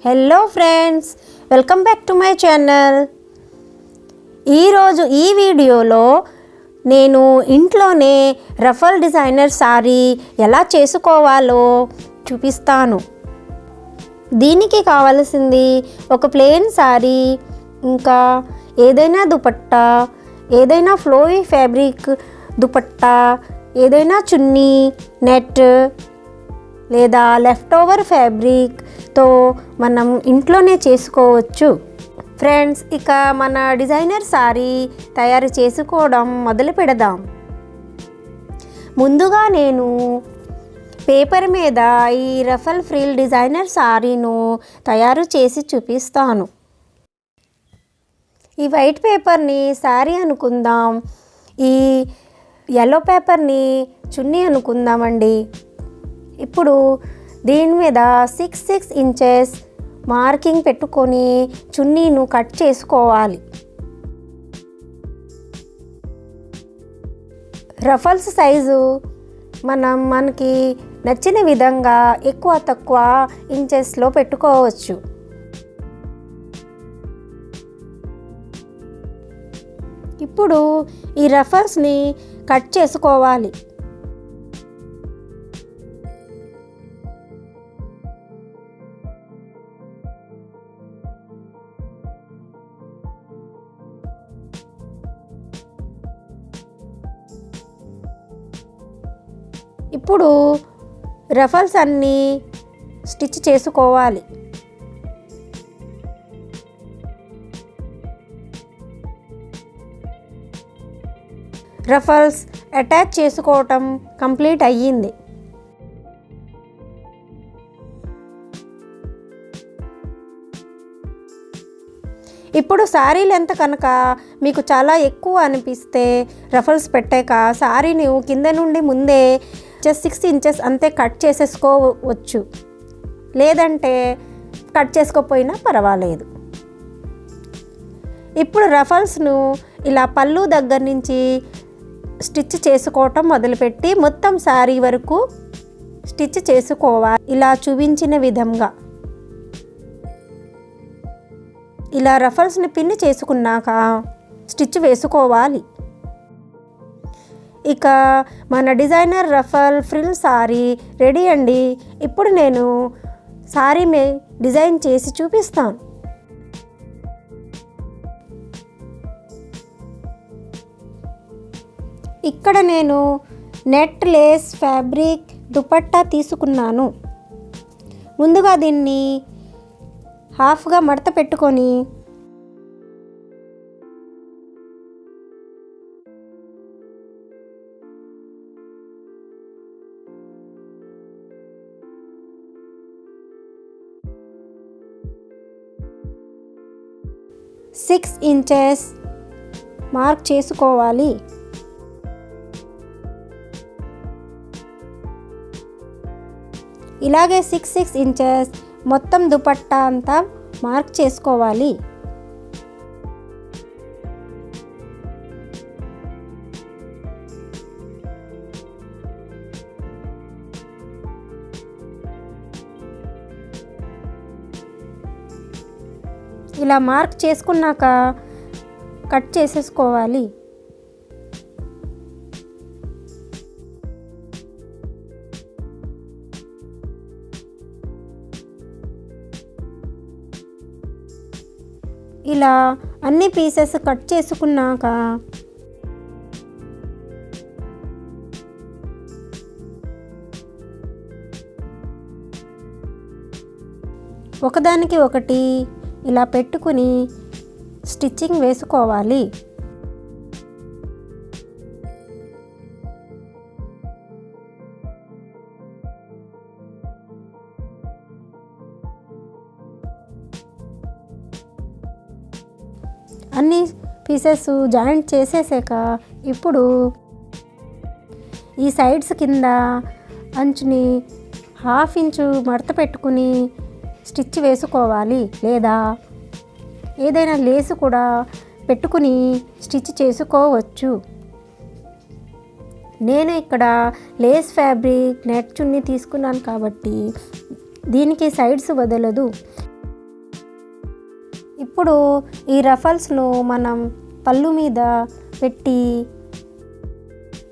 Hello friends, welcome back to my channel. ఈరోజు ఈ వీడియోలో నేను ఇంట్లోనే రఫల్ డిజైనర్ సారీ ఎలా చేసుకోవాలో చూపిస్తాను. దీనికి కావాల్సింది ఒక ప్లెయిన్ సారీ, ఇంకా ఏదైనా దుపట్టా, ఏదైనా ఫ్లోయీ ఫ్యాబ్రిక్ దుపట్టా, ఏదైనా చున్నీ, నెట్ లేదా లెఫ్ట్ ఓవర్ ఫ్యాబ్రిక్తో మనం ఇంట్లోనే చేసుకోవచ్చు. ఫ్రెండ్స్, ఇక మన డిజైనర్ సారీ తయారు చేసుకోవడం మొదలు పెడదాం. ముందుగా నేను పేపర్ మీద ఈ రఫల్ ఫ్రిల్ డిజైనర్ సారీను తయారు చేసి చూపిస్తాను. ఈ వైట్ పేపర్ని సారీ అనుకుందాం, ఈ ఎల్లో పేపర్ని చున్నీ అనుకుందామండి. ఇప్పుడు దీని మీద 6 ఇంచెస్ మార్కింగ్ పెట్టుకొని చున్నీను కట్ చేసుకోవాలి. రఫల్స్ సైజు మనకి నచ్చిన విధంగా ఎక్కువ తక్కువ ఇంచెస్లో పెట్టుకోవచ్చు. ఇప్పుడు ఈ రఫల్స్ని కట్ చేసుకోవాలి. ఇప్పుడు రఫల్స్ అన్నీ స్టిచ్ చేసుకోవాలి. రఫల్స్ అటాచ్ చేసుకోవటం కంప్లీట్ అయ్యింది. ఇప్పుడు సారీ లెంత్ కనుక మీకు చాలా ఎక్కువ అనిపిస్తే రఫల్స్ పెట్టాక సారీని కింద నుండి ముందే 6 ఇంచెస్ అంతే కట్ చేసేసుకోవచ్చు, లేదంటే కట్ చేసుకోకపోయినా పర్వాలేదు. ఇప్పుడు రఫల్స్ను ఇలా పళ్ళు దగ్గర నుంచి స్టిచ్ చేసుకోవటం మొదలుపెట్టి మొత్తం సారీ వరకు స్టిచ్ చేసుకోవాలి. ఇలా చూపించిన విధంగా ఇలా రఫల్స్ని పిన్ చేసుకున్నాక స్టిచ్ వేసుకోవాలి. ఇక మన designer ruffle frill sorry ready అండి. ఇప్పుడు నేను సారీ డిజైన్ చేసి చూపిస్తాను. ఇక్కడ నేను నెట్ లేస్ ఫ్యాబ్రిక్ దుపట్టా తీసుకున్నాను. ముందుగా దీన్ని హాఫ్గా మడత పెట్టుకొని సిక్స్ ఇంచెస్ మార్క్ చేసుకోవాలి. ఇలాగే 6 ఇంచెస్ మొత్తం దుపట్టా అంతా మార్క్ చేసుకోవాలి. ఇలా మార్క్ చేసుకున్నాక కట్ చేసేసుకోవాలి. ఇలా అన్ని పీసెస్ కట్ చేసుకున్నాక ఒకదానికి ఒకటి ఇలా పెట్టుకుని స్టిచ్చింగ్ వేసుకోవాలి. అన్ని పీసెస్ జాయింట్ చేసేసాక ఇప్పుడు ఈ సైడ్స్ కింద అంచుని 1/2 ఇంచు మడత పెట్టుకుని స్టిచ్ వేసుకోవాలి, లేదా ఏదైనా లేసు కూడా పెట్టుకుని స్టిచ్ చేసుకోవచ్చు. నేను ఇక్కడ లేస్ ఫ్యాబ్రిక్ నెట్ చున్నీ తీసుకున్నాను కాబట్టి దీనికి సైడ్స్ వదలదు. ఇప్పుడు ఈ రఫల్స్ను మనం పళ్ళు మీద పెట్టి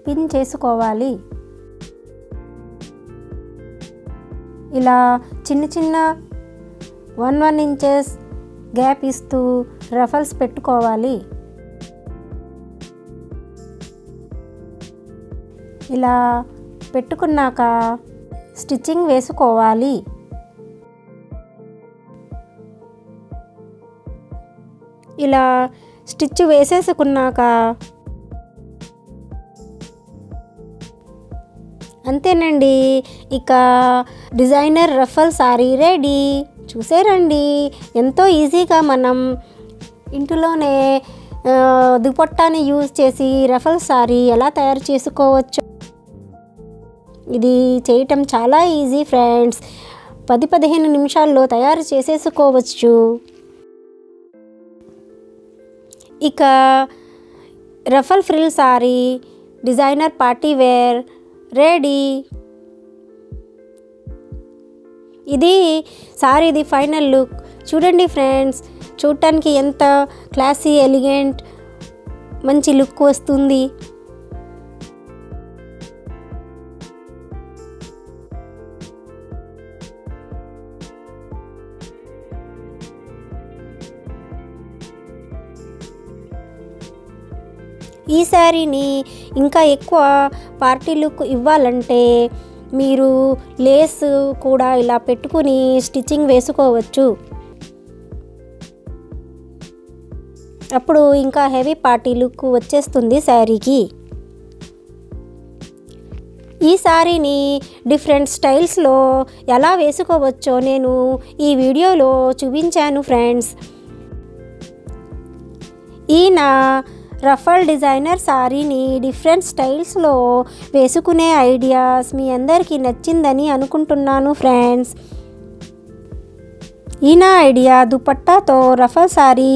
పిన్ చేసుకోవాలి. ఇలా చిన్న చిన్న 1 ఇంచెస్ గ్యాప్ ఇస్తూ రఫల్స్ పెట్టుకోవాలి. ఇలా పెట్టుకున్నాక స్టిచ్చింగ్ వేసుకోవాలి. ఇలా స్టిచ్ వేసేసుకున్నాక అంతేనండి, ఇక డిజైనర్ రఫల్ సారీ రెడీ. చూసేరండి, ఎంతో ఈజీగా మనం ఇంటిలోనే దుపట్టాని యూజ్ చేసి రఫల్ సారీ ఎలా తయారు చేసుకోవచ్చు. ఇది చేయటం చాలా ఈజీ ఫ్రెండ్స్. 10-15 నిమిషాల్లో తయారు చేసేసుకోవచ్చు. ఇక ruffle frill sari designer partywear ready. ఇది సారీది ఫైనల్ లుక్. చూడండి ఫ్రెండ్స్, చూడటానికి ఎంత క్లాసీ ఎలిగెంట్ మంచి లుక్ వస్తుంది. ఈ శారీని ఇంకా ఎక్కువ పార్టీ లుక్ ఇవ్వాలంటే మీరు లేస్ కూడా ఇలా పెట్టుకుని స్టిచ్చింగ్ వేసుకోవచ్చు. అప్పుడు ఇంకా హెవీ పార్టీ లుక్ వచ్చేస్తుంది శారీకి. ఈ శారీని డిఫరెంట్ స్టైల్స్లో ఎలా వేసుకోవచ్చో నేను ఈ వీడియోలో చూపించాను ఫ్రెండ్స్. ఈయన రఫల్ డిజైనర్ సారీని డిఫరెంట్ స్టైల్స్లో వేసుకునే ఐడియాస్ మీ అందరికీ నచ్చిందని అనుకుంటున్నాను ఫ్రెండ్స్. ఈయన ఐడియా దుపట్టాతో రఫల్ సారీ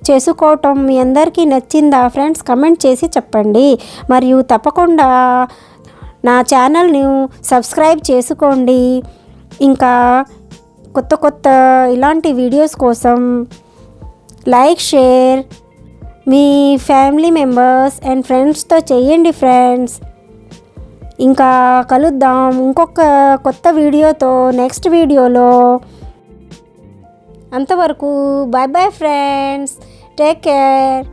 చేసుకోవటం మీ అందరికీ నచ్చిందా ఫ్రెండ్స్? కమెంట్ చేసి చెప్పండి. మరియు తప్పకుండా నా ఛానల్ని సబ్స్క్రైబ్ చేసుకోండి. ఇంకా కొత్త కొత్త ఇలాంటి వీడియోస్ కోసం like, share me family members and ఫ్రెండ్స్తో చేయండి ఫ్రెండ్స్. ఇంకా కలుద్దాం ఇంకొక కొత్త వీడియోతో నెక్స్ట్ వీడియోలో. అంతవరకు bye bye friends, take care.